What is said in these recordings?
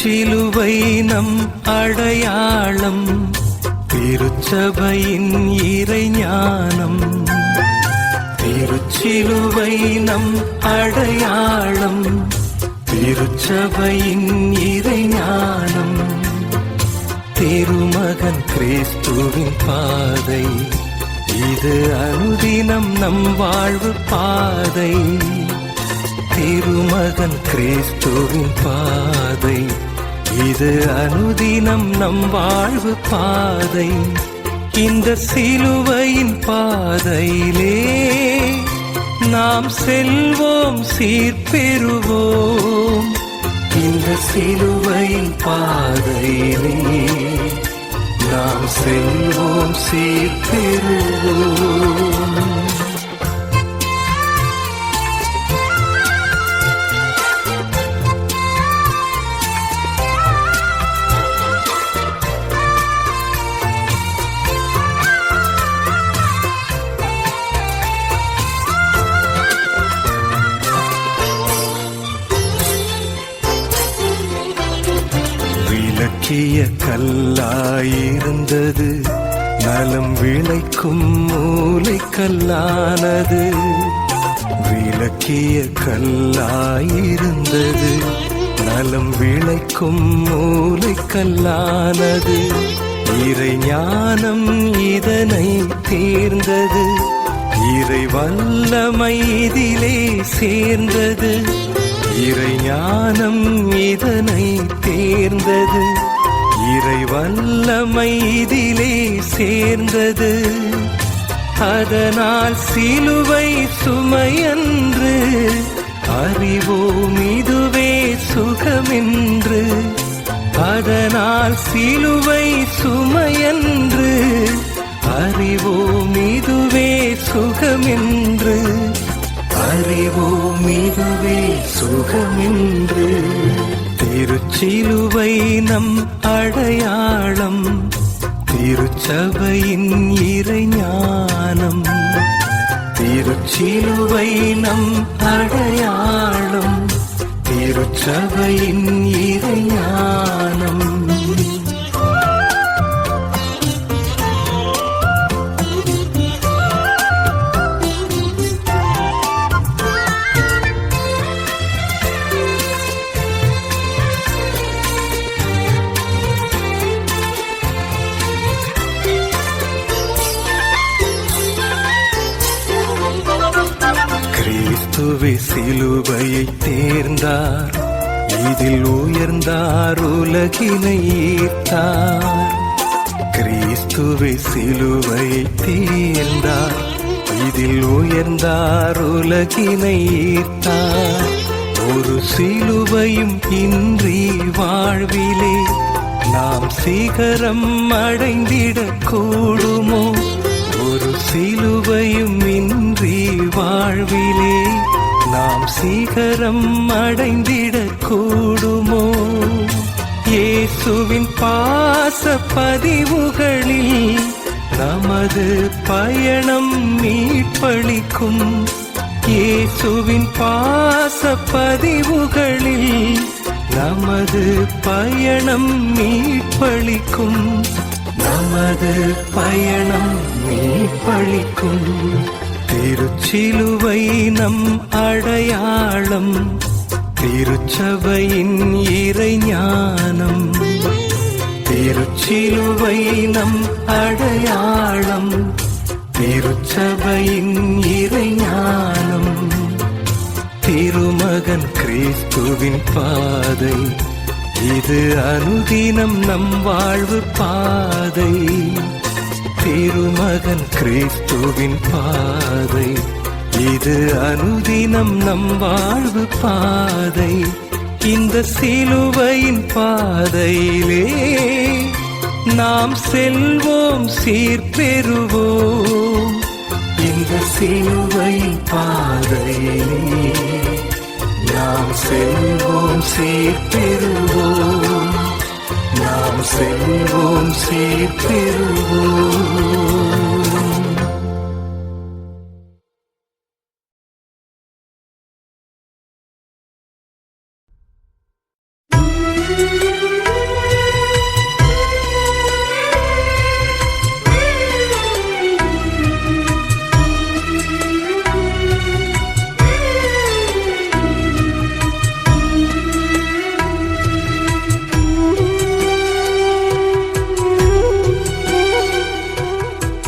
திருச்சிலுவை நம் அடையாளம், திருச்சபையின் இறைஞானம். திருச்சிலுவை நம் அடையாளம், திருச்சபையின் இறைஞானம். திருமகன் கிறிஸ்துவின் பாதை, இது அனுதினம் நம் வாழ்வு பாதை. திருமகன் கிறிஸ்துவின் பாதை, இது அனுதினம் நம் வாழ்வு பாதை. இந்த சிலுவையின் பாதையிலே நாம் செல்வோம், சீர்பெறுவோம். இந்த சிலுவையின் பாதையிலே நாம் செல்வோம், சீர்பெறுவோம். விளக்கிய கல்லாயிருந்தது, நலம் விளைக்கும் மூலைக்கல்லானது. விளக்கிய கல்லாயிருந்தது, நலம் விளைக்கும் மூலைக்கல்லானது. இறை ஞானம் இதனை தேர்ந்தது, இறை வல்லமை இதிலே சேர்ந்தது. இறை ஞானம் இதனை தேர்ந்தது, இறை வல்லமை இதிலே சேர்ந்தது. அதனால் சிலுவை சுமையன்று, அறிவோம் இதுவே சுகமென்று. அதனால் சிலுவை சுமையன்று, அறிவோம் இதுவே சுகமென்று. அறிவோம் இதுவே சுகமென்று. திருச்சிலுவை நம் அடையாளம், திருச்சபையின் இறைஞானம். திருச்சிலுவை நம் அடையாளம், திருச்சபையின் இறைஞானம். கிறிஸ்துவே சிலுவையை தேர்ந்தார், இதில் உயர்ந்தார், உலகினை ஈர்த்தார். கிறிஸ்துவே சிலுவையை தேர்ந்தார், இதில் உயர்ந்தார், உலகினை ஈர்த்தார். ஒரு சிலுவையும் இன்றி வாழ்விலே நாம் சிகரம் அடைந்திடக் கூடுமோ? ஒரு சிலுவையும் இன்றி வாழ்விலே நாம் சிகரம் அடைந்திடக் கூடுமோ? இயேசுவின் பாச பதிவுகளில் நமது பயணம் மீட்பளிக்கும். இயேசுவின் பாச பதிவுகளில் நமது பயணம் மீட்பளிக்கும். நமது பயணம் மீட்பளிக்கும். திருச்சிலுவை நம் அடையாளம், திருச்சபையின் இறைஞானம். திருச்சிலுவை நம் அடையாளம், திருச்சபையின் இறைஞானம். திருமகன் கிறிஸ்துவின் பாதை, இது அனுதினம் நம் வாழ்வு பாதை. திருமகன் கிறிஸ்துவின் பாதை, இது அனுதினம் நம் வாழ்வு பாதை. இந்த சிலுவையின் பாதையிலே நாம் செல்வோம், சீர்பெறுவோம். இந்த சிலுவையின் பாதையிலே நாம் செல்வோம், சீர்பெறுவோம். நாம் செல்வோம், சீர்பெறுவோம்.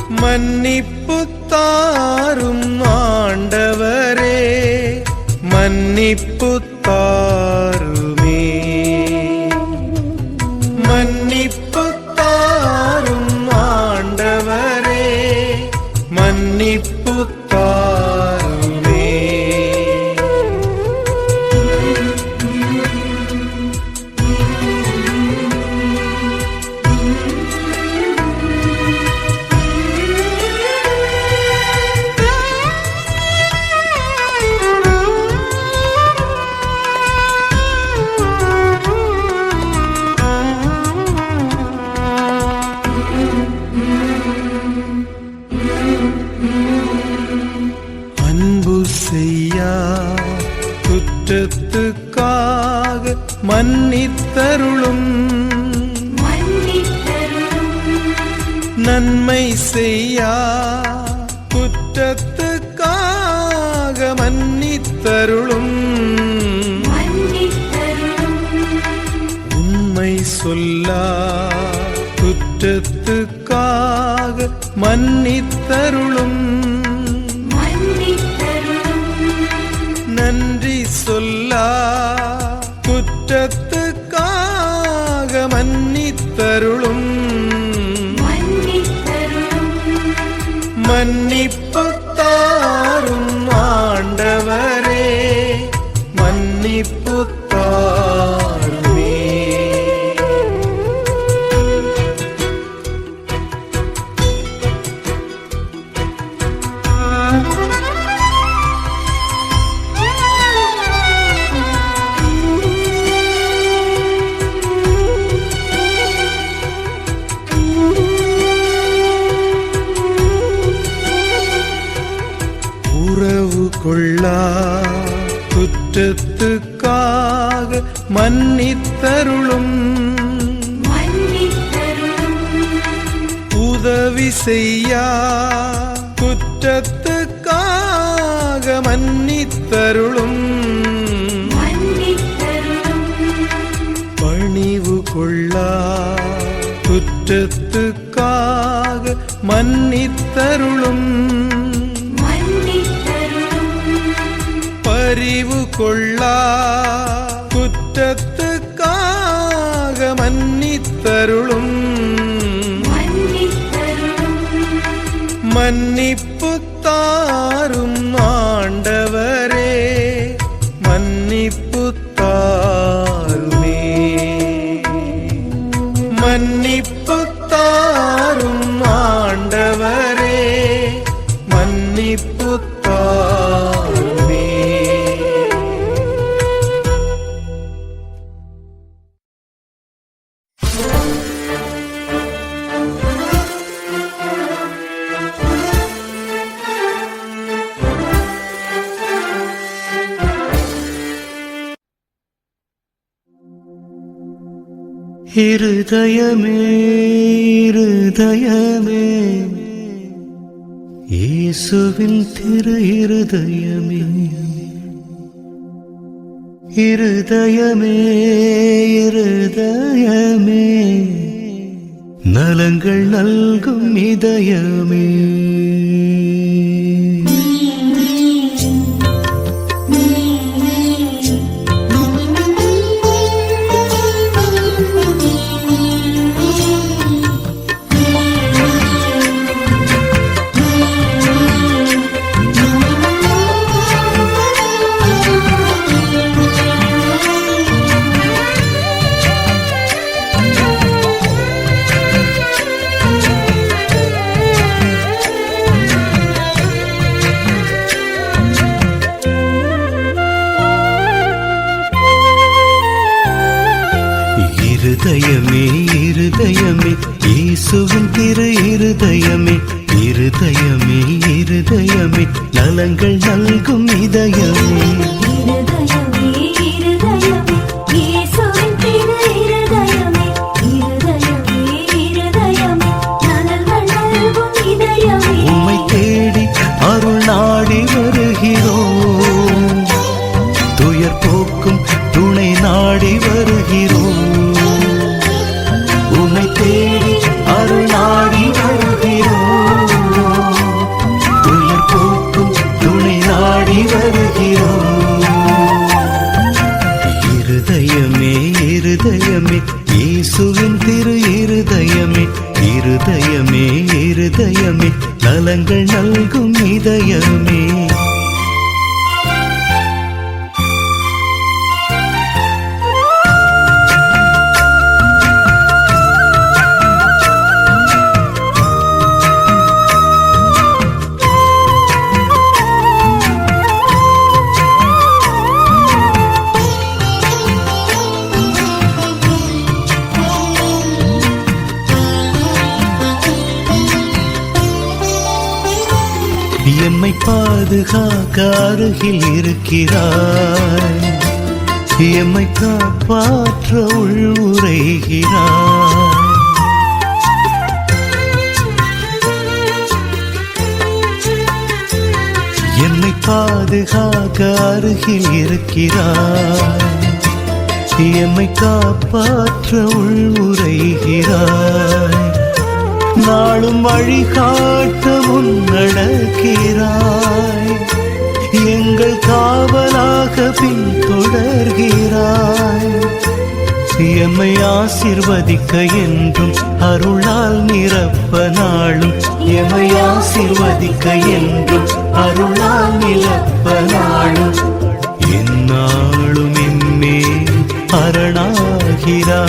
மன்னிப்பு தாரும் ஆண்டவரே, மன்னிப்பு தாருமே. மன்னிப்பு தாரும் ஆண்டவரே, மன்னிப்பு தாருமே. குற்றத்துக்காக மன்னித்தருளும், நன்மை செய்யா குற்றத்துக்காக மன்னித்தருளும், உண்மை சொல்லா குற்றத்துக்காக மன்னித்தருளும், நன்றி சொல்லா குற்றத்துக்காக மன்னித்தருளும், மன்னிப்பு தாரும் ஆண்டவரே, மன்னிப்பு தாருமே. கொள்ளா குற்றத்துக்காக மன்னித்தருளும், உதவி செய்யா குற்றத்துக்காக மன்னித்தருளும், பணிவு கொள்ளா குற்றத்துக்காக மன்னித்தருளும், பரிவு கொள்ளா குற்றத்துக்காக மன்னித்தருளும், மன்னிப்பு தாரும் ஆண்டவரே, மன்னிப்பு தாருமே. மன்னிப்பு தாரும் ஆண்டவரே, மன்னிப்பு தாருமே. இருதயமே இருதயமே, இயேசுவின் திரு இருதயமே, இருதயமே இருதயமே, நலங்கள் நல்கும் இதயமே. இருதயமே இருதயமே, இயேசுவின் திரு இருதயமே, இருதயமே இருதயமே, நலங்கள் நல்கும் இதயமே. உம்மை தேடி அருள் நாடி வருகிறோம், துயர் போக்கும் துணை நாடி வருகிறோம். உம்மை தேடி அருள் நாடி வருகிறோம், இருதயமே நலங்கள் நல்கும் இதயமே. எம்மை பாதுகாக்க அருகில் இருக்கிறாய், எம்மை காப்பாற்ற உள்வுரைகிறாய். எம்மை பாதுகாக்க அருகில் இருக்கிறாய், எம்மை காப்பாற்ற உள்வுரைகிறாய். நாளும் வழிகாட்ட முன்னடக்கிறாய், எங்கள் காவலாக பின்தொடர்கிறாய். எம்மை ஆசீர்வதிக்க என்றும் அருளால் நிரப்ப நாளும், எம்மை ஆசீர்வதிக்க என்றும் அருளால் நிரப்ப நாளும். எந்நாளும் எம்மே அரணாகிறாய்,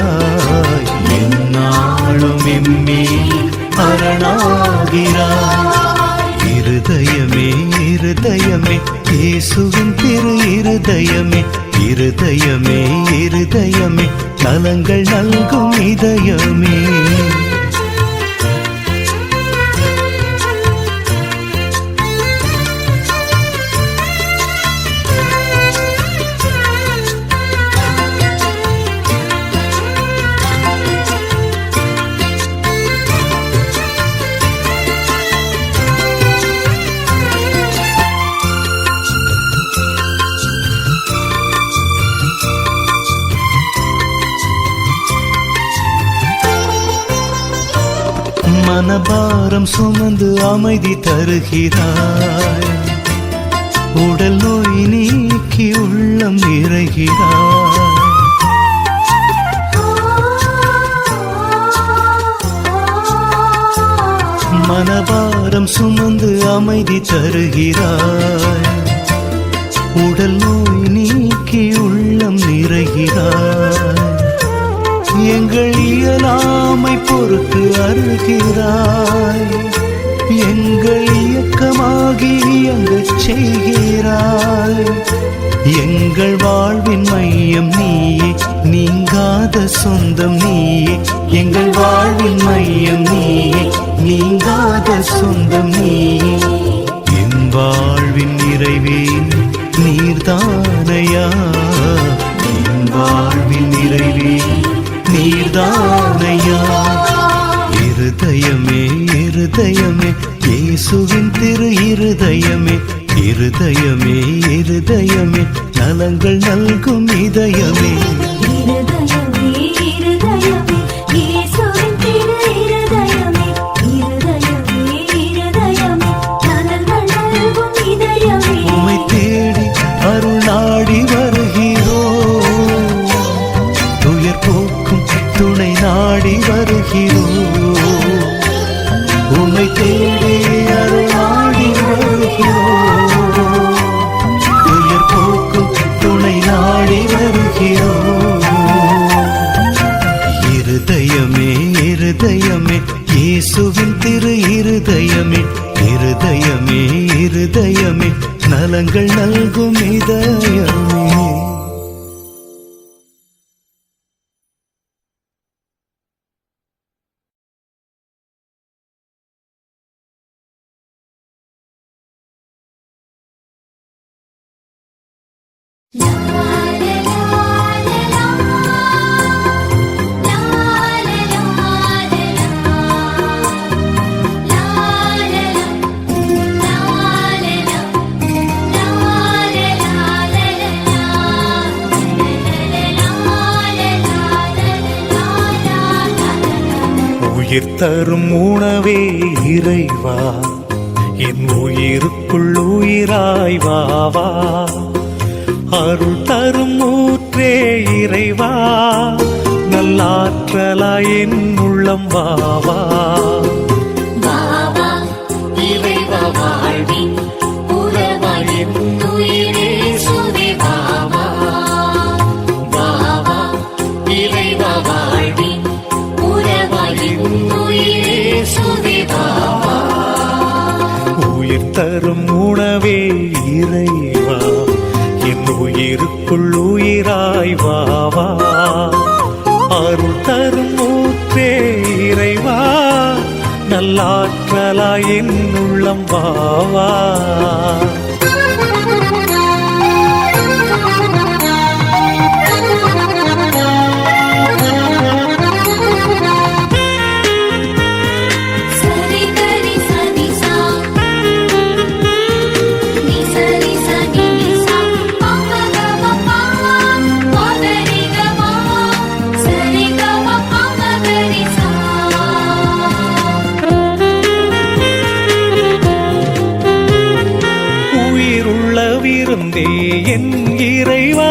எந்நாளும் எம்மே அரணாகிறாய். இருதயமே இருதயமே இயேசுவின் திரு இருதயமே, இருதயமே இருதயமே நலங்கள் நல்கும் இதயமே. மனபாரம் சுமந்து அமைதி தருகிறாய், உடல் நோய் நீக்கி உள்ளம் நிறைகிறாய். மனபாரம் சுமந்து அமைதி தருகிறாய், உடல் நோய் நீக்கி உள்ளம் நிறைகிறாய். எங்கள் இயலாமை பொறுத்து அருகிறாய், எங்கள் இயக்கமாகி இயங்கச் செய்கிறாய். எங்கள் வாழ்வின் மையம் நீயே, நீங்காத சொந்தம் நீயே. எங்கள் வாழ்வின் மையம் நீயே, நீங்காத சொந்தம் நீயே. என் வாழ்வின் நிறைவே நீர்தானையா, என் வாழ்வின் நிறைவே நீர்தானையா. இருதயமே இருதயமே இயேசுவின் திரு இருதயமே, இருதயமே இருதயமே நலங்கள் நல்கும் இதயமே. இருதயமே இருதயமே இயேசுவின் திரு இருதயமே, இருதயமே இருதயமே நலங்கள் நல்கும் இதயமே. உம்மை தேடி அருள் நாடி வருகிறோம், துயர் போக்கும் துணை நாடி வருகிறோம். உம்மை தேடி அருள் நாடி வருகிறோம், துயர் போக்கும் துணை நாடி வருகிறோம். இருதயமே இருதயமே இயேசுவின் திரு இருதயமே, இருதயமே இருதயமே நலங்கள் நல்கும் இதயமே. உயிர் தரும் உணவே இறைவா, என் உயிருக்குள் உயிராய் வாவா. அருள் தரும் ஊற்றே இறைவா, நல்லாற்றலாய் என் உள்ளம் வாவா. வாவா உயிர் தரும் உணவே இறைவா என் உயிருக்குள் உயிராய் வாவா அருள் தரும் ஊற்றே இறைவா நல்லாற்றலாய் என் உள்ளம் வாவா என் இறைவா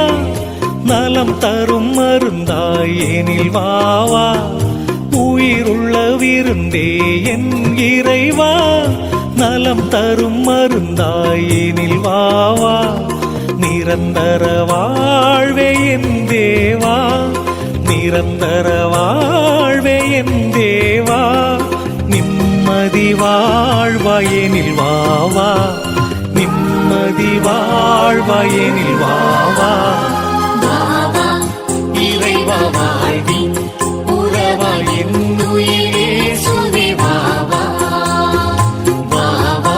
நலம் தரும் மருந்தாய் எனில் வாவா உயிருள்ள விருந்தே என் இறைவா நலம் தரும் மருந்தாய் எனில் வாவா நிரந்தர வாழ்வே என் தேவா நிரந்தர வாழ்வே என் தேவா நிம்மதி வாழ்வாயெனில் வாவா நிம்மதி வாழ்வாயெனில் வாவா வாவா இறைவா வாழ்வி உறவா என் உயிரே சுவே வாவா வாவா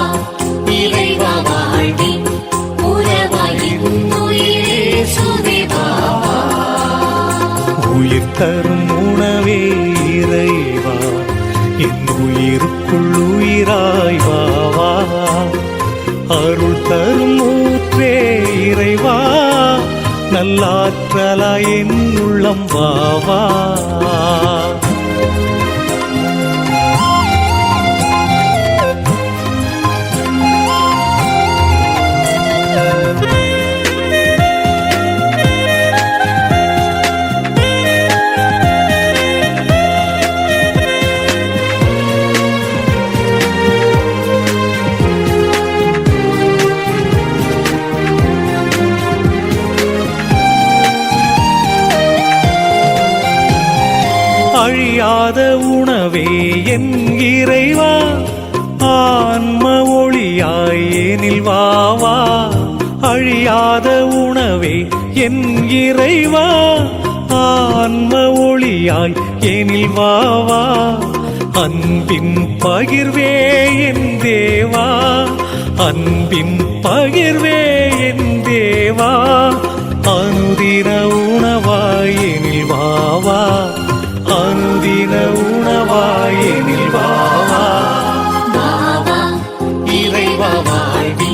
இறைவா வாழ்வி உறவா என் உயிரே சுவே வாவா உயிர் தரும் உணவே இறைவா என் உயிருக்குள் உயிராய் வாவா அருள் தரும் ஊற்றே இறைவா நல்லாற்றலாய் என் உள்ளம் வாவா அழியாத உணவே என் இறைவா ஆன்ம ஒளியாய் எனில் வாவா அழியாத உணவே என் இறைவா ஆன்ம ஒளியாய் எனில் வாவா அன்பின் பகிர்வே என் தேவா அன்பின் பகிர்வே என் தேவா அனுதின உணவாய் எனில் வாவா அனுதின உணவாயெனில் வாவா வாவா இறைவா வாழ்வி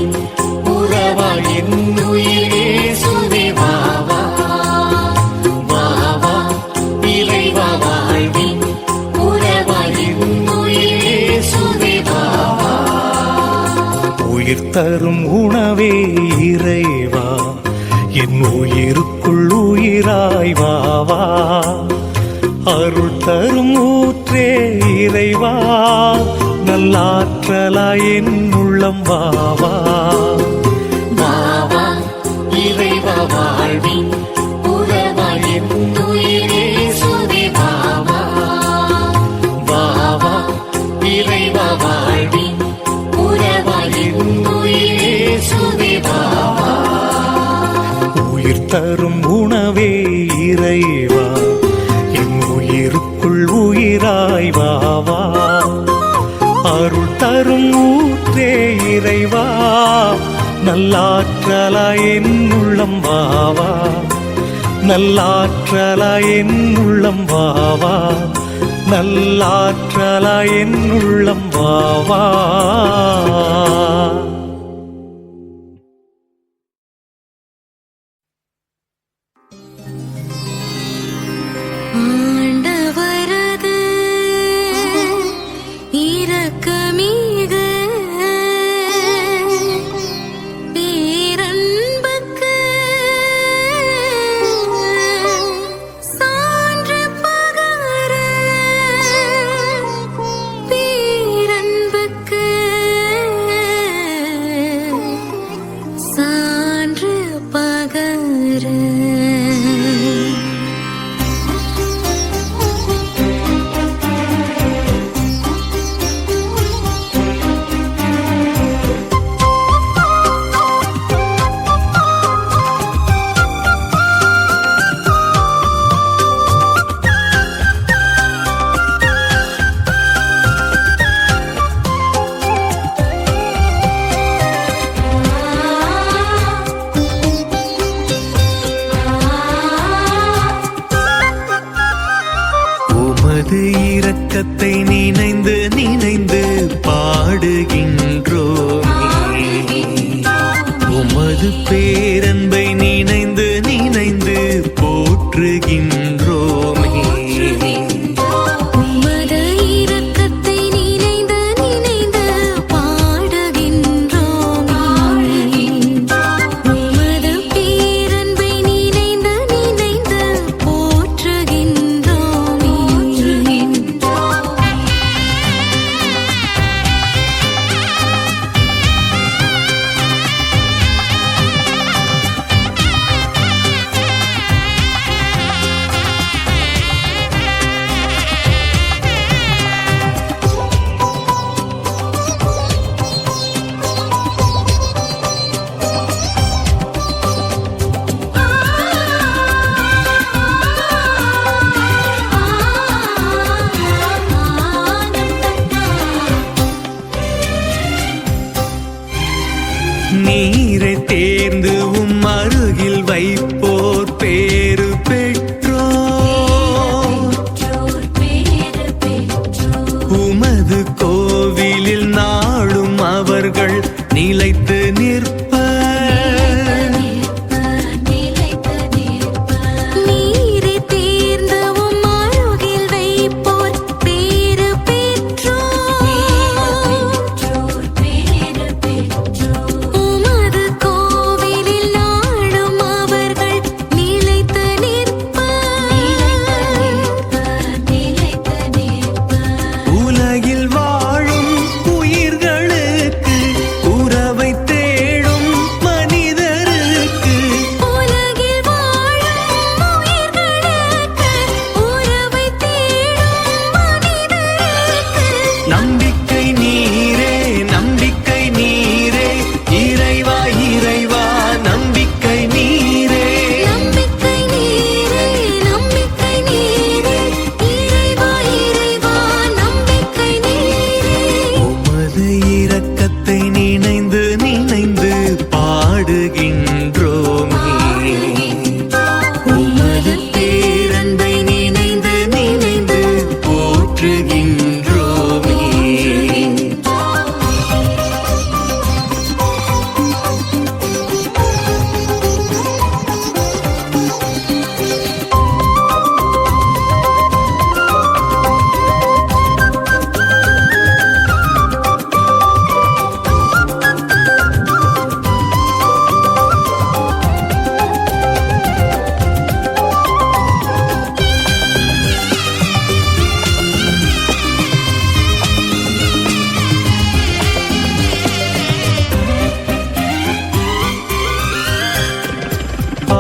உறவா என் உயிரே சுவே வாவா வாவா இறைவா வாழ்வி உறவா என் உயிரே சுவே வாவா உயிர் தரும் உணவே இறைவா என் உயிருக்குள் உயிராய் வாவா அருள் தரும் ஊற்றே இறைவா நல்லாற்றலாய் என் உள்ளம் வாவா வாவா இறைவா வாழ்வி உறவா என் உயிரே சுவே வாவா வாவா இறைவா வாழ்வி உறவா என் உயிரே சுவே வாவா உயிர் தரும் உணவே இறைவா என் உயிருக்குள் உயிராய் வாவா அருள் தரும் ஊற்றே இறைவா நல்லாற்றலாய் என் உள்ளம் வாவா நல்லாற்றலாய் என் உள்ளம் வாவா நல்லாற்றலாய் என் உள்ளம் வாவா ஆண்டவரது இரக்கமிகு பேரன்புக்கு சான்று பகர பேரன்புக்கு உமது பேரன்பை நினைந்து நினைந்து போற்றுகின்றோமே. உமது இரக்கத்தை நினைந்து நினைந்து பாடுகின்றோமே. உமது பேரன்பை நினைந்து நினைந்து போற்றுகின்றோமே. நீரை தேர்ந்து அருகில் வைப்போர் பேரு பெற்றோர். உமது கோவிலில் நாளும் அவர்கள் நிலைத்து நிற்பர். நீரை தேர்ந்து அருகில் வைப்போர் பேறு பெற்றோர். உமது கோவிலில் நாளும் அவர்கள் நிலைத்து நிற்பர். உலகில் வாழும் உயிர்களுக்கு உறவை தேடும் மனிதருக்கு உலகில் வாழும் உயிர்களுக்கு உறவை தேடும் மனிதருக்கு நம்பிக்கை நீரே, நம்பிக்கை நீரே, இறைவா இறைவா நம்பிக்கை நீரே. நம்பிக்கை நீரே, நம்பிக்கை நீரே, இறைவா இறைவா நம்பிக்கை நீரே. உமது இரக்கத்தை நினைந்து நினைந்து பாடுகின்றோமே. உமது பேரன்பை நினைந்து நினைந்து போற்றுகின்றோமே.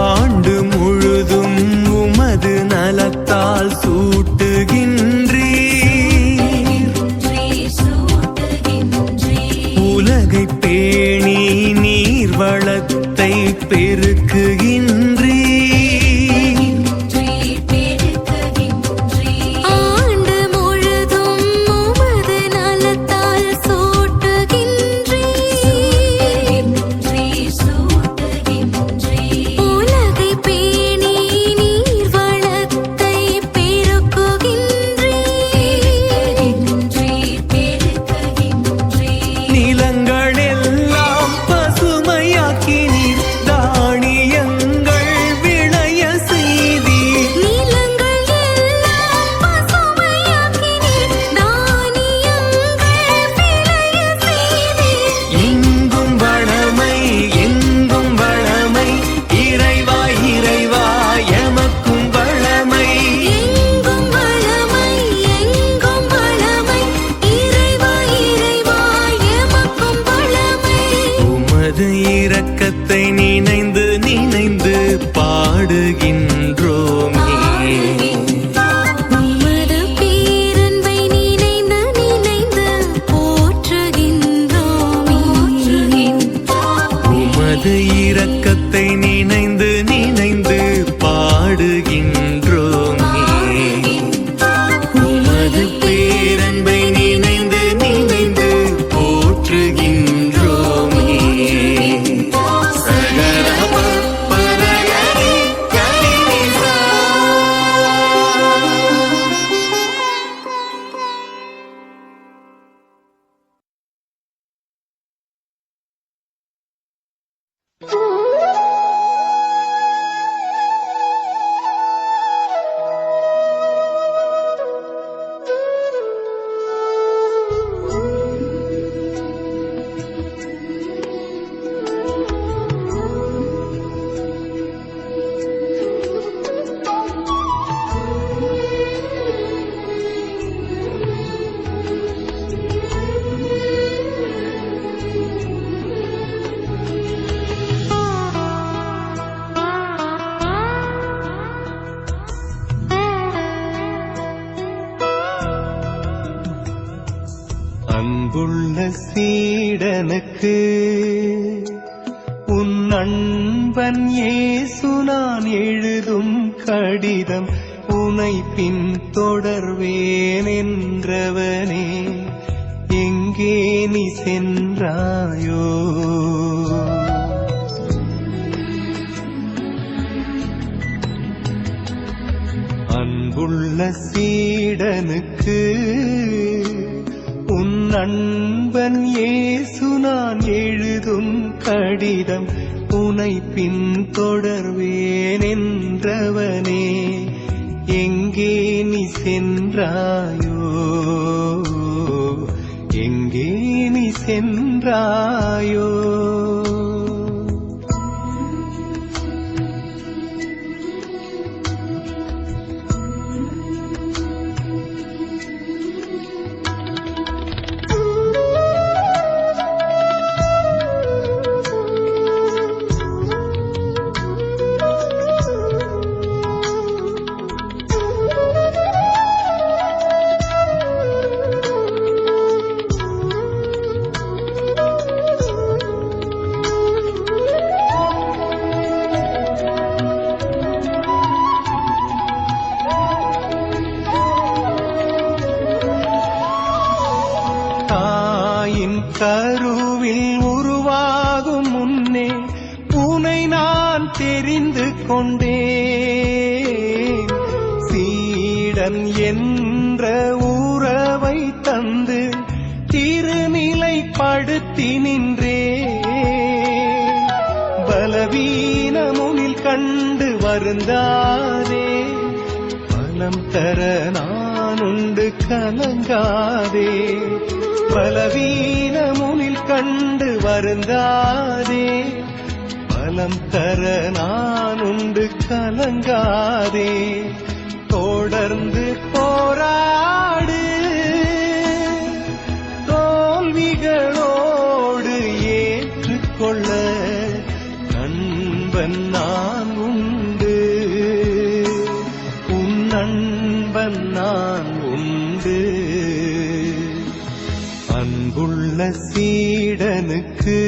ஆண்டு முழுதும் உமது நலத்தால் சூட்டுகின்றீர். உலகை பேணி நீர் வளத்தை பெருக்குகின்றீர். ஆண்டு முழுதும் உமது நலத்தால் சூட்டுகின்றீர். உலகை பேணி நீர் வளத்தை பெருக்குகின்றீர். நிலங்கள் எல்லாம் பசுமையாக்கி நீர் தானியங்கள் விளைய செய்தீர். நிலங்கள் எல்லாம் பசுமையாக்கி நீர் தானியங்கள் விளைய செய்தீர். எங்கும் வளமை, எங்கும் வளமை, இறைவா இறைவா எமக்கும் வளமை. எங்கும் வளமை, எங்கும் வளமை, இறைவா இறைவா எமக்கும் வளமை. உமது இரக்கத்தை நினைந்து நினைந்து பாடுகின்றோமே. உமது பேரன்பை நினைந்து நினைந்து போற்றுகின்றோமே. உமது இரக்கத்தை நினைந்து நினைந்து பாடுகின்றோமே. உமது பேரன்பை நினைந்து நினைந்து போற்றுகின்றோமே. சகரம பரகரி கலினிசா. ஓ சீடனுக்கு உன் அன்பன் இயேசு நான் எழுதும் கடிதம் உனை பின் தொடர்வேன் என்றவனே எங்கே நீ சென்றாயோ அன்புள்ள சீடனுக்கு உன் அன்பன் இயேசு நான் எழுதும் கடிதம் உனை பின் தொடர்வேன் என்றவனே எங்கே நீ சென்றாயோ எங்கே நீ சென்றாயோ கருவில் உருவாகும் முன்னே உனை நான் தெரிந்து கொண்டேன் சீடன் என்ற உறவை தந்து திருநிலைப்படுத்தி நின்றே பலவீனமுனில் கண்டு வருந்தாதே பலம் தர நான் உண்டு கலங்காதே பலவீனமுனில் கண்டு வருந்தாதே பலம் தர நான் உண்டு கலங்காதே தொடர்ந்து போராடு தோல்விகளோடு ஏற்றுக்கொள்ள நண்பன் நான் உண்டு உன் நண்பன் நான் உண்டு அன்புள்ள சீடனுக்கு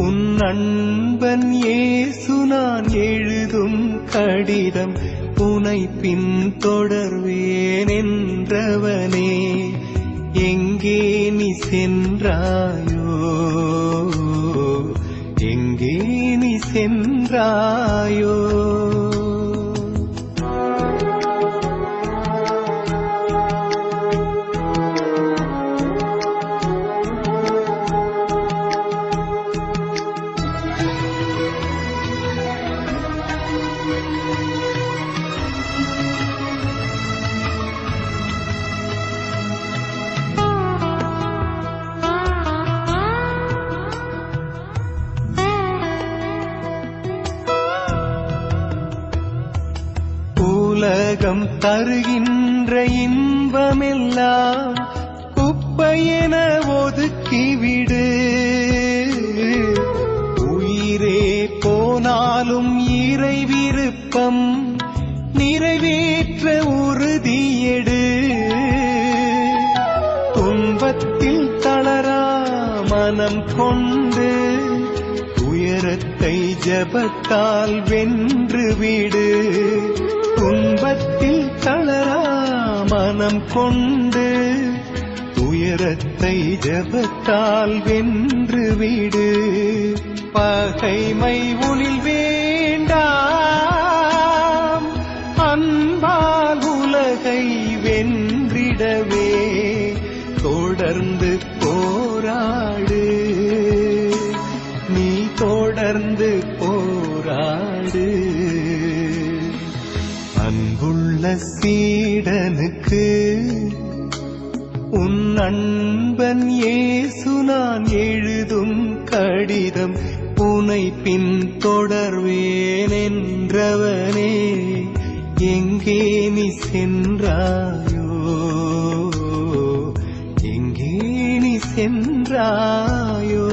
உன் அன்பன் இயேசு நான் எழுதும் கடிதம் உனை பின் தொடர்வேன் என்றவனே எங்கே நீ சென்றாயோ எங்கே நீ சென்றாயோ உலகம் தருகின்ற இன்பமெல்லாம் குப்பையென ஒதுக்கிவிடு உயிரே போனாலும் இறை விருப்பம் நிறைவேற்ற உறுதியெடு துன்பத்தில் தளரா மனம் கொண்டு துயரத்தை ஜபத்தால் வென்றுவிடு துன்பத்தில் தளரா மனம் கொண்டு துயரத்தை ஜபத்தால் வென்றுவிடு பகைமை உனில் வேண்டாம் அன்பால் உலகை வென்றிடவே தொடர்ந்து போராடு நீ தொடர்ந்து போராடு அன்புள்ள சீடனுக்கு உன் அன்பன் இயேசு நான் எழுதும் கடிதம் உனை பின் தொடர்வேன் என்றவனே எங்கே நீ சென்றாயோ எங்கே நீ சென்றாயோ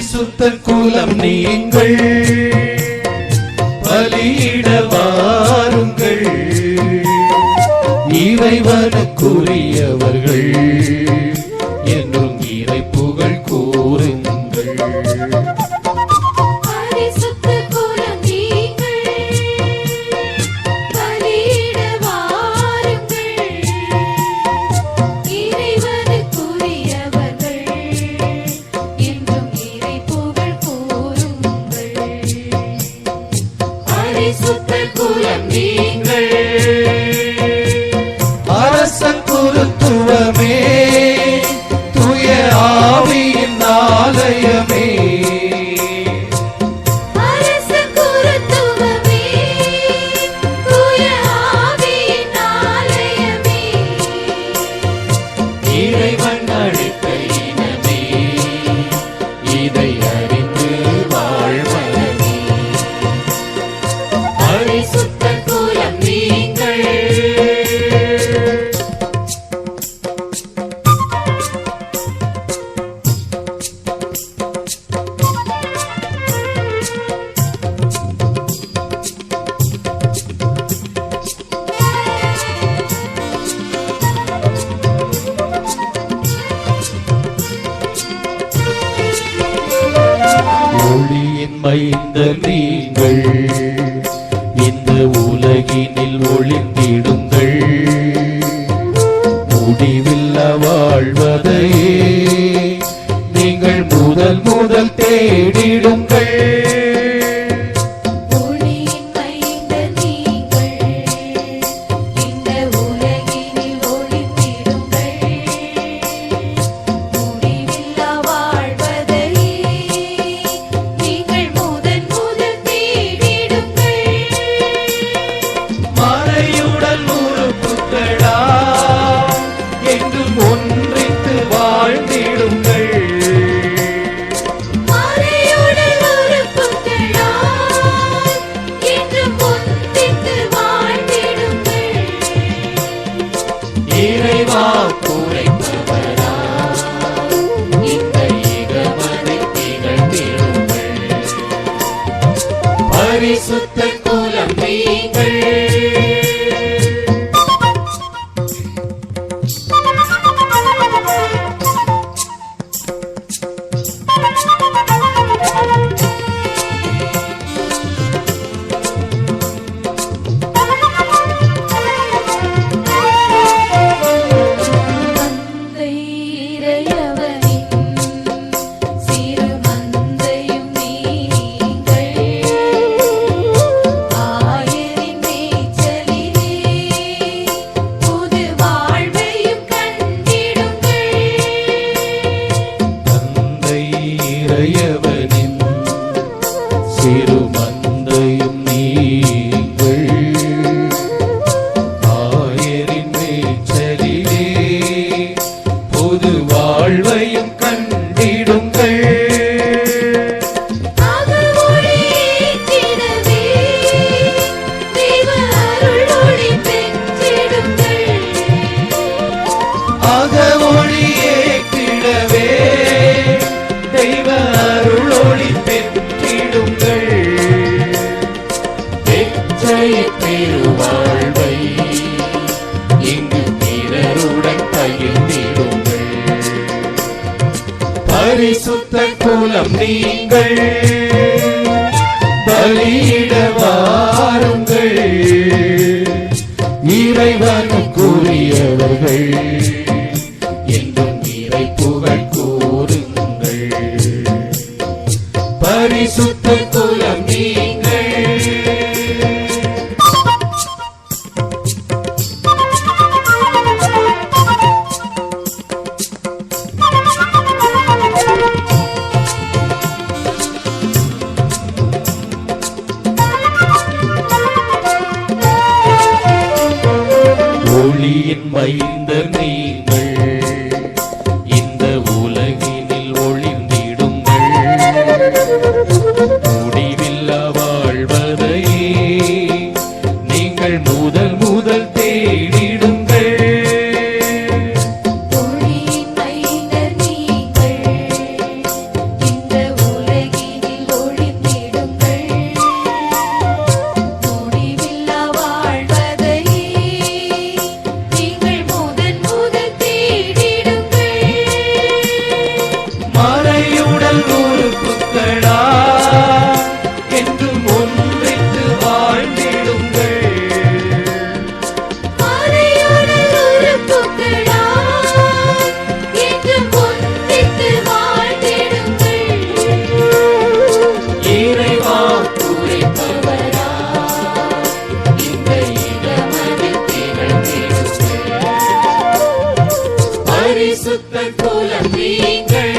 பரிசுத்த குலம் நீங்கள் பலியிட வாருங்கள் இறைவனுக்குரியவர்கள் என்றும் இறை புகழ் கூறுங்கள் பரிசுத்த குலம் நீங்கள் பலியிட வாருங்கள் இறைவனுக்குரியவர்கள் என்றும் இறை புகழ் கூறுங்கள் பரிசுத்த குலம் நீங்கள் அரச குருத்துவமே தூய ஆவியின் ஆலயமே அரச குருத்துவமே தூய ஆவியின் ஆலயமே இறைவன் அழைத்த இனமே இதை அறிந்து வாழ்வனமே பரிசுத்த குலம் நீங்கள் ஒளியின் மைந்த நீங்கள் இந்த உலகினில் ஒளிந்திடுங்கள் முடிவில்லா வாழ்வதையே நீங்கள் முதல் முதல் தேடிடுங்கள் ஒளியின் மைந்த நீங்கள் இந்த உலகினில் ஒளிந்திடுங்கள் முடிவில்லா வாழ்வதையே நீங்கள் முதன் முதல் தேடிடுங்கள் மறையுடன் உறுப்புகளா என்றும் ஒன்றித்து வாழ்ந்திடுங்கள் மறையுடல் உறுப்புகளால் என்றும் ஒன்றித்து வாழ்ந்திடுங்கள் இறைவா குறைப்பவரா இந்த இகமதை திகழ்ந்திடுங்கள் பரிசுத்த குலம் நீங்கள் மந்தை இறையவனின் சிறு மந்தையும் நீங்கள் ஆயரின் மேய்ச்சலிலே புது வாழ்வையும் கண்டிடுங்கள் தந்தை இறையவனின் சிறு மந்தையும் நீங்கள் ஆயரின் மேய்ச்சலிலே பொது வாழ்வையும் கண்டிடுங்கள் அகவொளியிடவே தெய்வ அருளொளி பெற்றிடுங்கள் அக ஒளியேற்றிடவே தெய்வ அருளொளி பெற்றிடுங்கள் பெற்றைய பெருவாழ்வை இங்கு பிறருடன் பகிர்ந்திடுங்கள் பரிசுத்த குலம் நீங்கள் பலியிட வாருங்கள் இறைவனுக்குரியவர்கள் என்றும் இறை புகழ் கூறுங்கள் பரிசுத்த குலம் நீங்கள் ஒளியின் மைந்தர் நீங்கள் இந்த உலகினில் ஒளிந்திடுங்கள் முடிவில்லா வாழ்வதையே நீங்கள் முதல் முதல் தேடிடுங்கள் ஒளியின் மைந்தர் நீங்கள் இந்த அறையுடல் உறுப்புகளா என்றும் ஒன்றித்து வாழ்ந்திடுங்கள். அறையுடல் உறுப்புகளா என்றும் ஒன்றித்து வாழ்ந்திடுங்கள். இறைவா உரைப்பவரா இந்த இடமதில் திகழ்ந்திடுங்கள். பரிசுத்த குலம் நீங்கள்.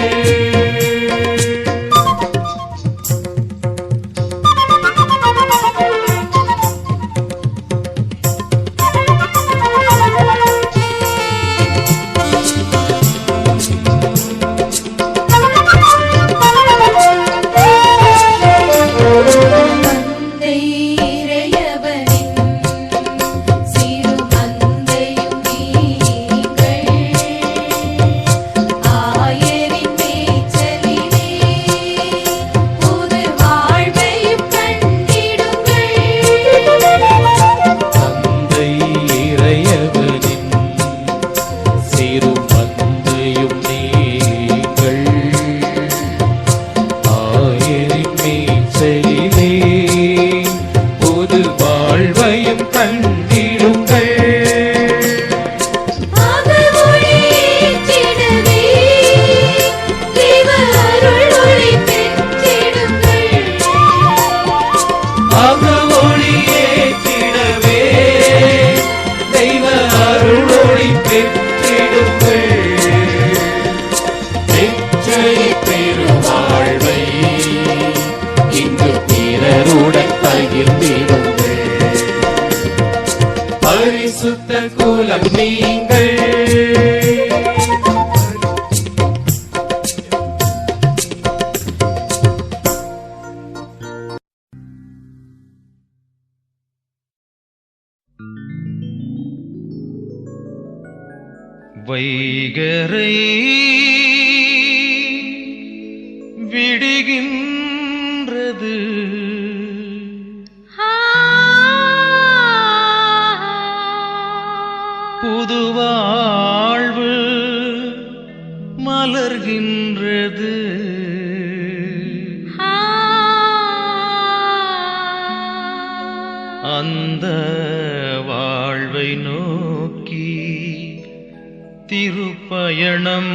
தந்தை இறையவனின் சிறு மந்தையும் நீங்கள். ஆயரின் மேய்ச்சலிலே புது வாழ்வையும் கண்டிடுங்கள். தந்தை இறையவனின் சிறு மந்தையும் நீங்கள். ஆயரின் மேய்ச்சலிலே புது வாழ்வையும் கண்டிடுங்கள். அகவொளியேற்றிடவே தேவ அருள் ஒளி பெற்றிடுங்கள். அக ஒளியேற்றிடவே தெய்வ அருளொளி பெற்றிடுங்கள். நிச்சய பெருவாழ்வை இங்கு பிறருடன் பகிர்ந்திடுங்கள். பரிசுத்த குலம் நீங்கள். வைகரை விடுகின்றது புது வாழ்வு மலர்கின்றது. அந்த வாழ்வை நோக்கி திருப்பயணம்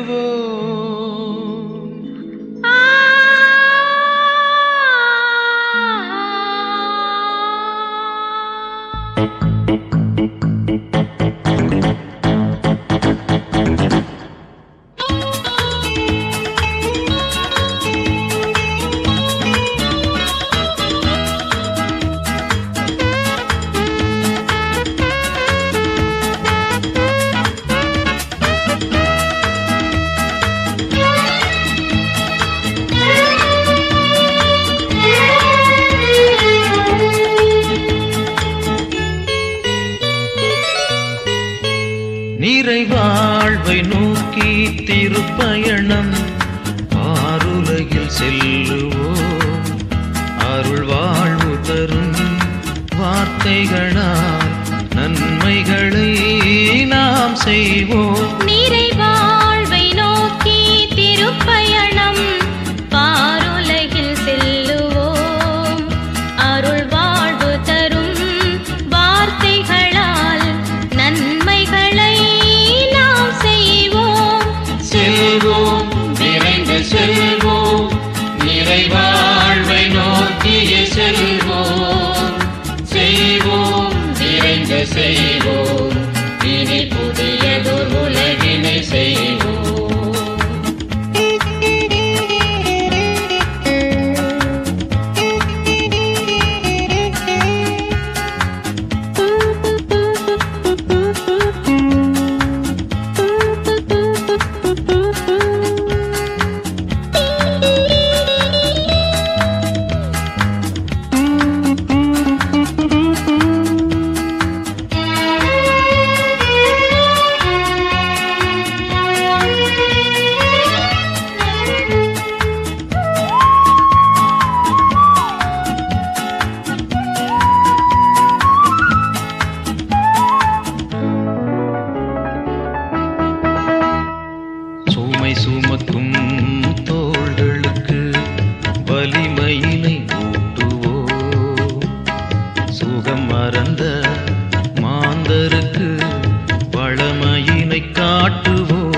சென்றிடுவோம். நிறைவாழ்வை நோக்கி திருப்பயணம் ஆருலகில் செல்லுவோம். அருள் வாழ்வு தரும் வார்த்தைகளால் நன்மைகளை நாம் செய்வோம். நிறைவாழ்வை நோக்கி திருப்பயணம் பாருலகில் செல்லுவோம். அருள் வாழ்வு தரும் வார்த்தைகளால் நன்மைகளை நாம் செய்வோம். செல்வோம் விரைந்து செல்வோம். நிறைவாழ்வை நோக்கிய செல்வோம். செய்வோம் விரைந்து செய்வோம். இனி புதியதொரு சுமக்கும் தோள்களுக்கு வலிமையினை ஊட்டுவோம். சுகம் மறந்த மாந்தருக்கு வளமையினை காட்டுவோம்.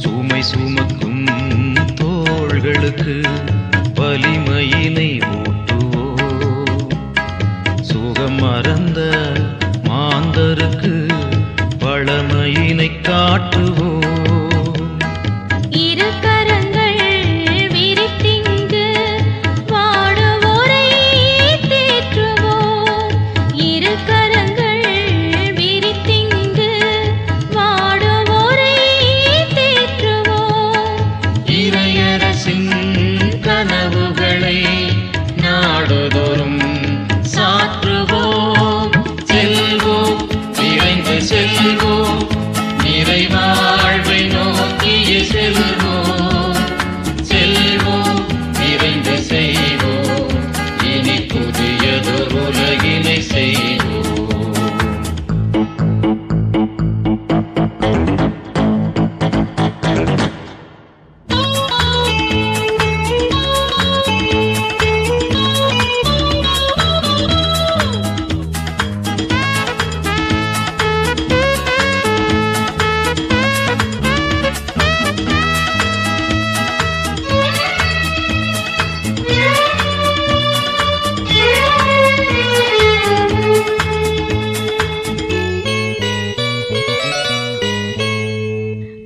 சுமை சுமக்கும் தோள்களுக்கு வலிமையினை ஊட்டுவோம். சுகம் மறந்த மாந்தருக்கு வளமையினை காட்டுவோம். இரு கரங்கள் விரித்திங்கு வாடுவோரை தேற்றுவோம். இரு கரங்கள் விரித்திங்கு வாடுவோரை தேற்றுவோம். இறையரசின் கனவுகளை நாடுதோறும் சாற்றுவோம். செல்வோம், விரைந்து செல்வோம், நிறைவாழ்வை நோக்கிய செல்வோம். செல்வோம், விரைந்து செய்வோம், இனி புதியதொரு உலகினை செய்வோம்.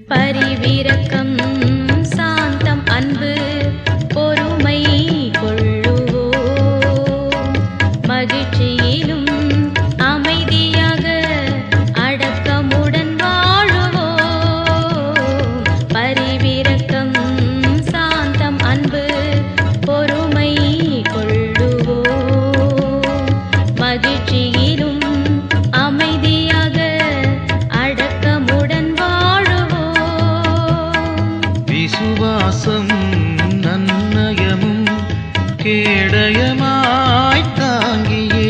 பரிவிரக்கம் சாந்தம் அன்பு பொறுமை கொள்ளுவோம். மகிழ்ச்சியிலும் அமைதியாக அடக்கமுடன் வாழுவோம். பரிவிரக்கம் சாந்தம் அன்பு பொறுமை கொள்ளுவோம். மகிழ்ச்சியிலும் அமைதியாக அடக்கமுடன் விசுவாசம் நன்னயமும் கேடயமாய் தாங்கியே.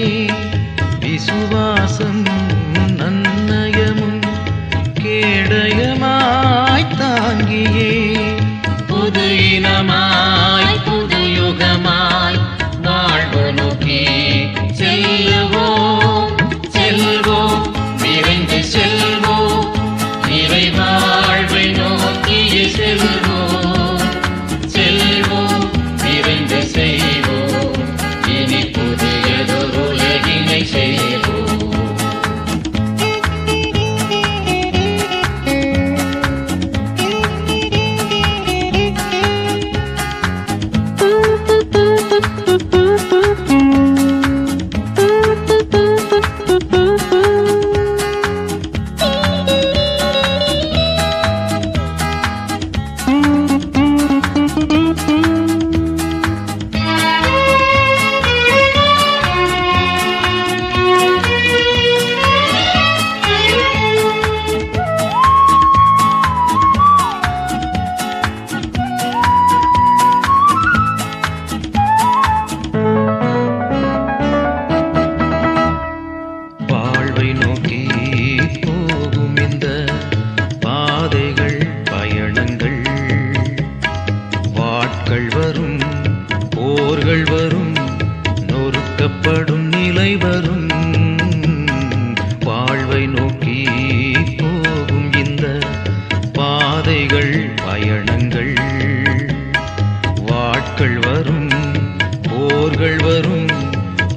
விசுவாசம் நன்னயமும் கேடயமாய் தாங்கியே. புது இனமாய் புது யுகமாய் வாழ்வு நோக்கி செல்லுவோம். செல்வோம், விரைந்து செல்வோம், நிறைவாழ்வை நோக்கிய செல்வோம். செல்வோம், விரைந்து செய்வோம், இனி புதியதொரு உலகினை செய்வோம். வாழ்வை நோக்கி போகும் இந்த பாதைகள் பயணங்கள். வாட்கள் வரும், போர்கள் வரும், நொறுக்கப்படும் நிலை வரும். வாழ்வை நோக்கி போகும் இந்த பாதைகள் பயணங்கள். வாட்கள் வரும், போர்கள் வரும்,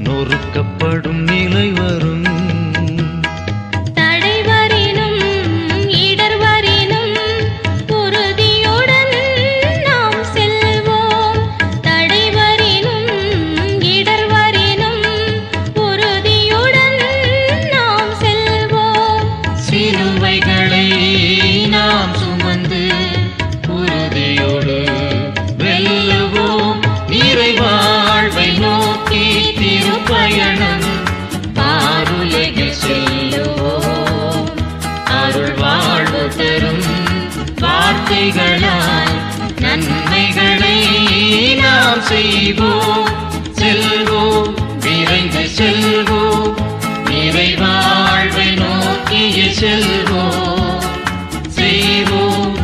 நொறுக்கப்படும் நிலை வரும். தடைவரினும் இடர்வரினும் உறுதியுடன் நாம் செல்வோம். தடைவரினும் இடர்வரினும் உறுதியுடன் நாம் செல்வோம். சிலுவைகளை நாம் சுமந்து உறுதியோடு வெல்லுவோம். நிறைவாழ்வை நோக்கி திருப்பயணம் பாருலகில் செல்லுவோம். அருள் வாழ்வு தரும் வார்த்தைகளால் நன்மைகளை நாம் செய்வோம். செல்வோம், விரைந்து செல்வோம், நிறைவாழ்வை நோக்கிய செல்வோம். செய்வோம்,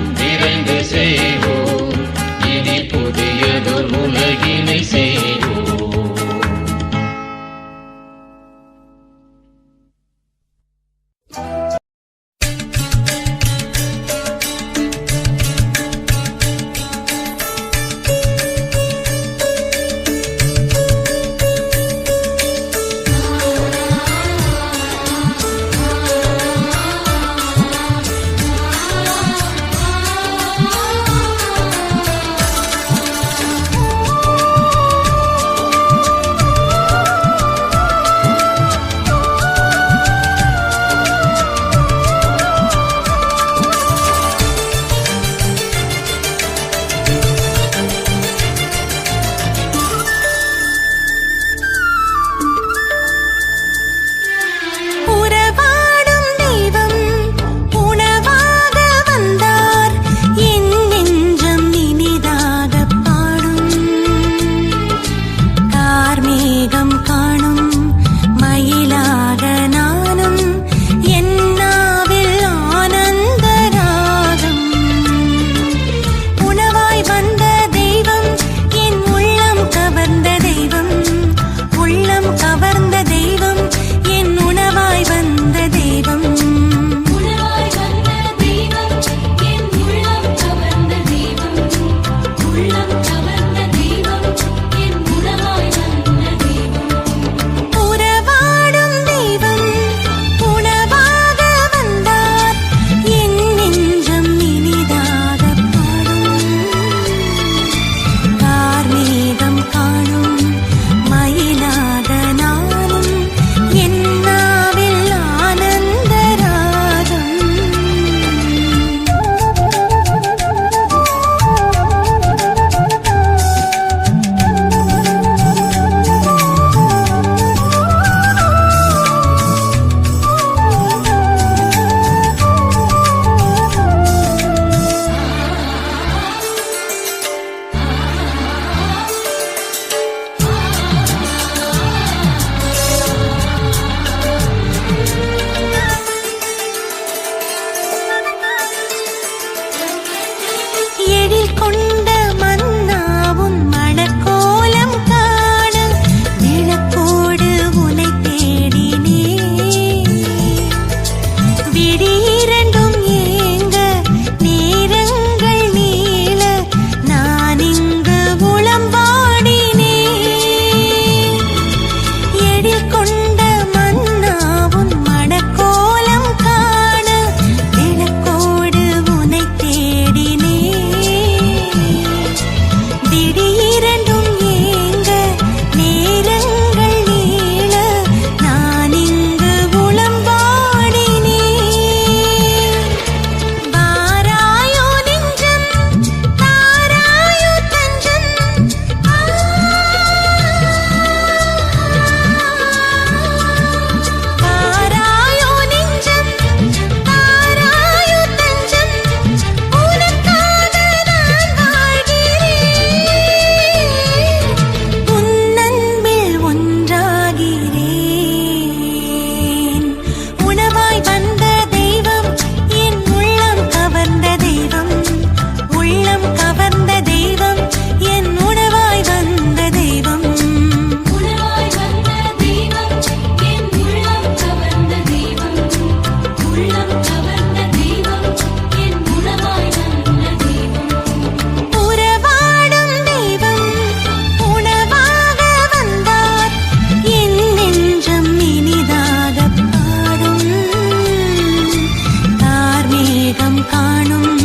கார்மேகம் காணும்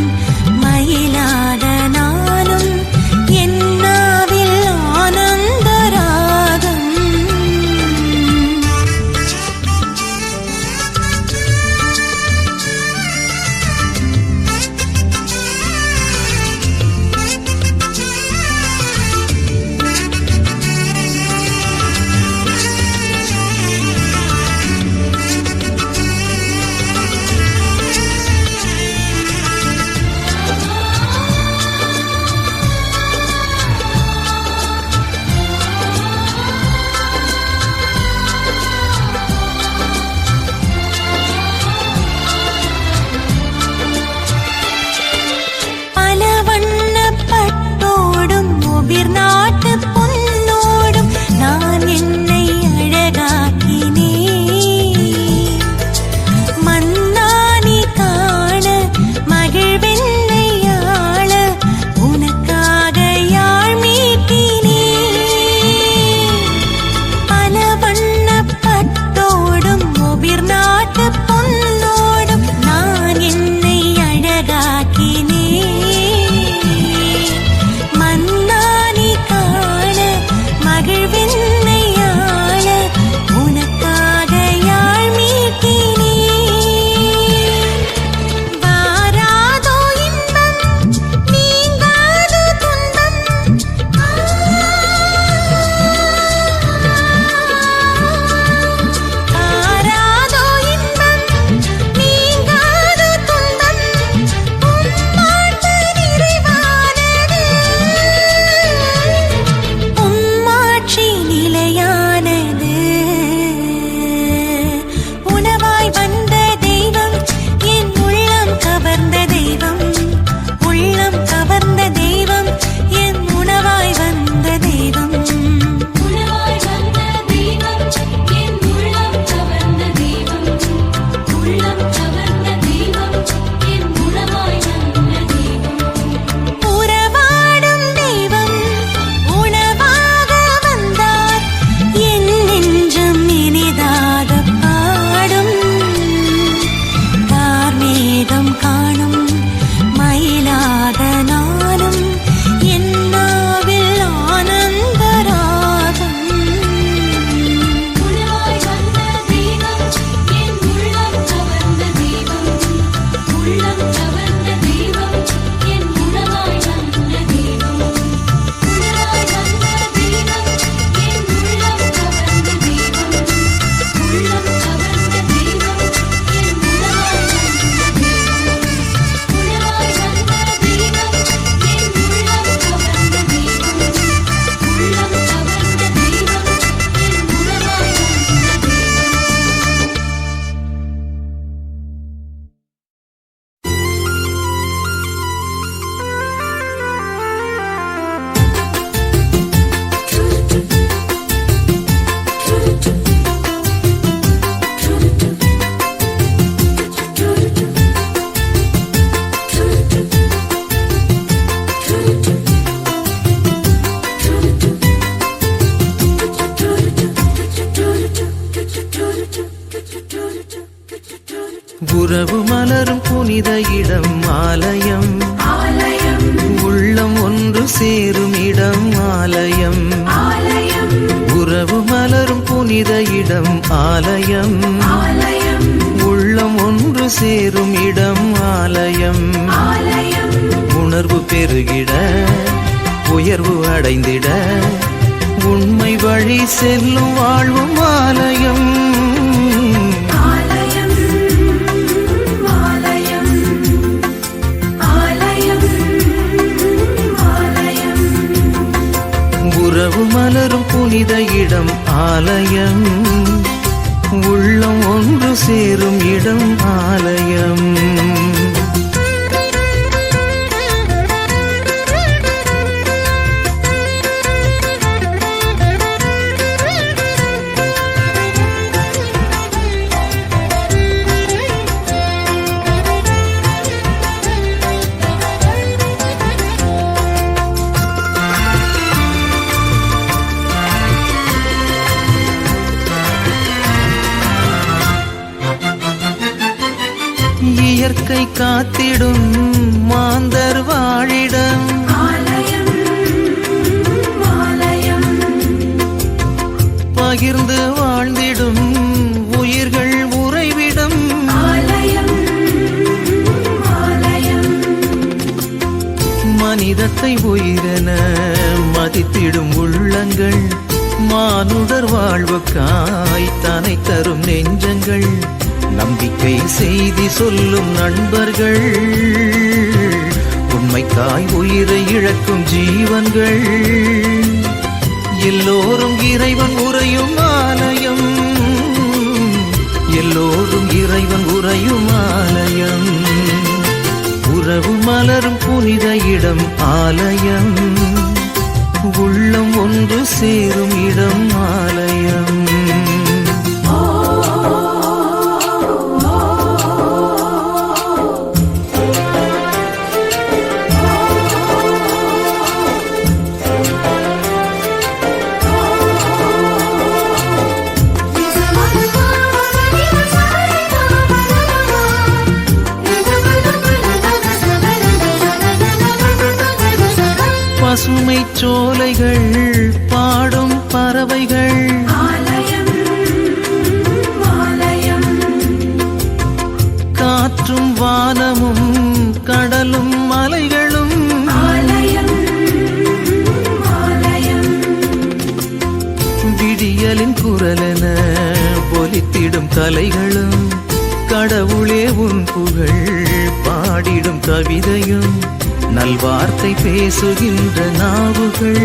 மயிலாக நானும் என்னாவில் ஆனந்த ராகம். நாட்டு பொன்னோடும் நான் என்னை அழகாக்கினே. மன்னானி காண மகிழ்வென்னை ஆள உனக்காக யாழ் மீட்டினே. பல வண்ண பட்டோடும் ஒபிர் நாட்டு பொன்னோடும் நான் என்னை அழகாக்கினே. மகிழ்வென்னையாள உனக்காக யாழ் மீட்டினே. வாராதோ இன்பம் நீங்காதோ துன்பம், வாராதோ இன்பம் நீங்காதோ துன்பம், உம்மாட்டு நிறைவானது நிலையானது. உணவாய் வந்த தெய்வம் என் உள்ளம் கவர்ந்த தெய்வம், உள்ளம் கவர்ந்த தெய்வம் என் உணவாய் வந்த தெய்வம். உணவாய் வந்த தெய்வம் என் உள்ளம் கவர்ந்த தெய்வம், உள்ளம் கவர்ந்த தெய்வம் என் உணவாய் வந்த தெய்வம். உறவாடும் தெய்வம் உணவாக வந்தார் என் நெஞ்சம் இனிதாக பாடும். கார்மேகம் காணும் மயிலாக நானும் என்னாவில் ஆனந்த ராகம். உணவாய் வந்த தெய்வம் என் உள்ளம் கவர்ந்த தெய்வம், உள்ளம் கவர்ந்த தெய்வம் என் உணவாய் வந்த தெய்வம். உணவாய் வந்த தெய்வம் என் உள்ளம் கவர்ந்த தெய்வம், உள்ளம் கவர்ந்த தெய்வம் என் உணவாய் வந்த தெய்வம். உணவாய் வந்த தெய்வம் என் உள்ளம் கவர்ந்த தெய்வம், உள்ளம் கவர்ந்த தெய்வம் என் உணவாய் வந்த உறவு மலரும் புனித இடம் ஆலயம், உள்ளம் ஒன்று சேரும் இடம் ஆலயம். உறவு மலரும் புனித இடம் ஆலயம், உள்ளம் ஒன்று சேரும் இடம் ஆலயம். உணர்வு பெருகிட உயர்வு அடைந்திட உண்மை வழி செல்லும் வாழ்வும் ஆலயம். உறவு மலரும் புனித இடம் ஆலயம், உள்ளம் ஒன்று சேரும் இடம் ஆலயம். காத்திடும் மாந்தர் வாழிடம் ஆலயம் ஆலயம் பகிர்ந்து வாழ்ந்திடும் உயிர்கள் உறைவிடம் ஆலயம் ஆலயம் மனிதத்தை உயிரென மதித்திடும் உள்ளங்கள் மானுடர் வாழ்வுக்காய் தனை தரும் நெஞ்சங்கள் நம்பிக்கை செய்தி சொல்லும் நண்பர்கள் உண்மைக்காய் உயிரை இழக்கும் ஜீவன்கள் எல்லோரும் இறைவன் உறையும் ஆலயம் எல்லோரும் இறைவன் உறையும் ஆலயம் உறவு மலரும் புனித இடம் ஆலயம் உள்ளம் ஒன்று சேரும் இடம் ஆலயம் பசுமை சோலைகள் பாடும் பறவைகள் ஆலயம் ஆலயம் காற்றும் வானமும் கடலும் மலைகளும் ஆலயம் ஆலயம் விடியலின் குரலென ஒலித்திடும் கலைகளும் கடவுளே உன் புகழ் பாடிடும் கவிதையும் நல்வார்த்தை பேசுகின்ற நாவுகள்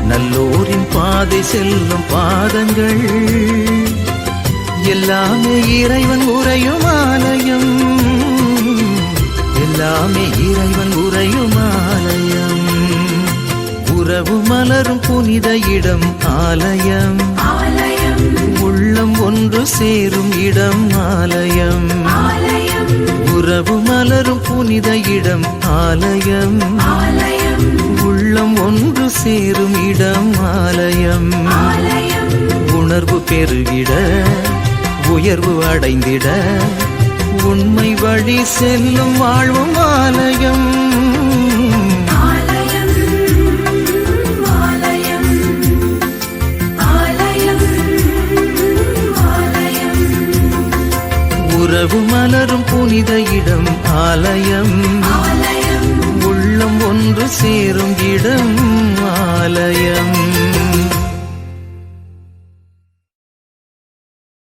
நல்லோரின் பாதை செல்லும் பாதங்கள் எல்லாமே இறைவன் உறையும் ஆலயம் எல்லாமே இறைவன் உறையும் ஆலயம் உறவு மலரும் புனித இடம் ஆலயம் ஆலயம் உள்ளம் ஒன்று சேரும் இடம் ஆலயம் ஆலயம் உறவு மலரும் புனித இடம் ஆலயம் ஆலயம் உள்ளம் ஒன்று சேரும் இடம் ஆலயம் ஆலயம் உணர்வு பெருகிட உயர்வு அடைந்திட உண்மை வழி செல்லும் வாழ்வும் ஆலயம் ஆலயம் ஆலயம் ஆலயம் ஆலயம் உறவு மலரும் புனித இடம் ஆலயம் ஆலயம் உள்ளம் ஒன்று சேரும் இடம் ஆலயம்